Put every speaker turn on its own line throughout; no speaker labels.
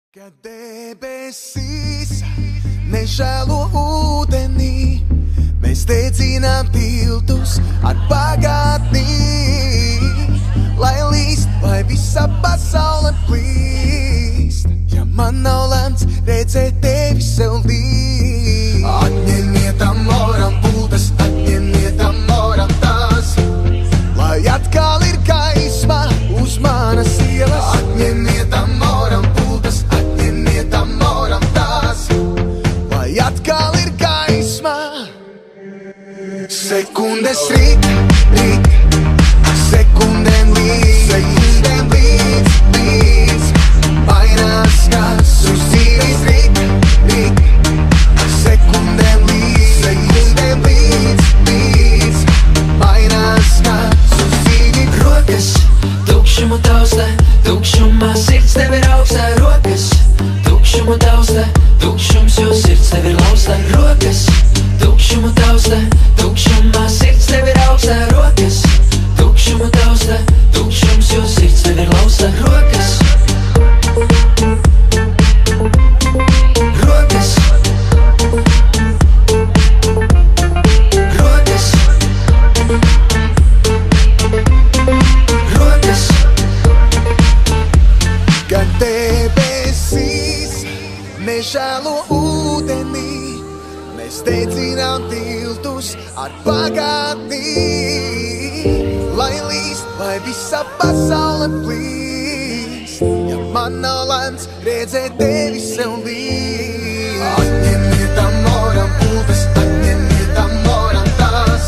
Kad debesīs nežēlo ūdenī, mēs dedzinām tiltus ar pagātnī. Lai līst, lai visa pasaule plīst, ja man nav lemts redzēt tevi sev līdz. Atņemiet amoram pūtas, atņemiet amoram tās, lai atkal ir gaisma uz manas ielas. Atņemiet amoram pūtas, atņemiet amoram tās, lai atkal ir gaisma. Sekundes rīt, sekundēm līdz, mainās kas uz dzīves rīt, sekundēm līdz, mainās kas uz dzīvi.
Rokas tukšumu taustē, tukšumā sirds tev ir augstā. Rokas tukšumu taustē, tukšums, jo sirds tev ir laustā. Rokas tukšumu taustē, tukšumā sirds tev ir augstā. Rokas tukšumu taustē, tukšums, jo sirds tev ir laustā. Rokas, rokas, rokas, rokas.
Kad debesīs nežēlo ūdenī, mēs dedzinām tiltus ar pagātnī. Lai līst, lai visa pasaule plīst, ja man nav lemts redzēt tevi sev līdz. Atņemiet amoram pūtas, atņemiet amoram tās,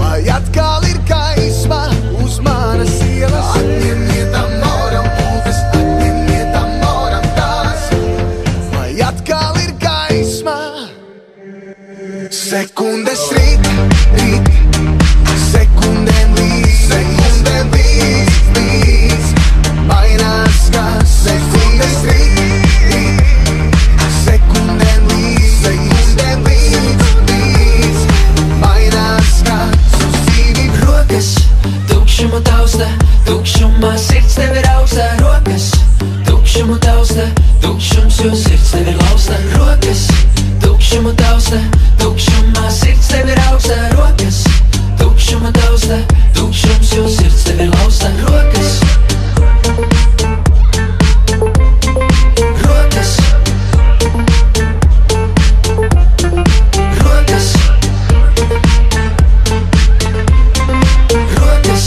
lai atkal ir gaisma uz manas ielas. Atņemiet amoram pūtas, atņemiet amoram tās, lai atkal ir gaisma. Sekundes rīt, sekundēm līdz, mainās kas. Sekundes rīt, sekundēm līdz, mainās kas uz dzīvi.
Rokas tukšumu taustē, tukšumā sirds tev ir augstā. Rokas tukšumu taustē, tukšums, jo sirds tev ir laustā. Rokas tukšumu taustē, tukšumā sirds tev ir augstā. Rokas tukšumu taustē, tukšums, jo sirds tev ir laustā. Rokas, rokas, rokas, rokas.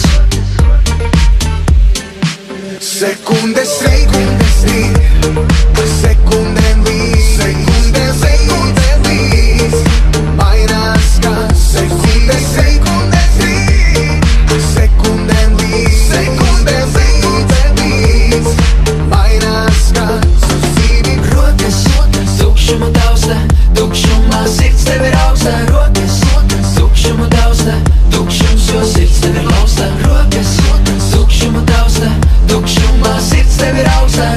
Sekundes rīt, sekundēm līdz, mainās kas. Sekundes rīt, sekundēm līdz, mainās kas uz dzīvi.
Rokas tukšumu taustē, tukšumā sirds tev ir augstā. Rokas tukšumu taustē, tukšums, jo sirds tev ir laustā. Rokas tukšumu taustē, tukšumā sirds tev ir augstā.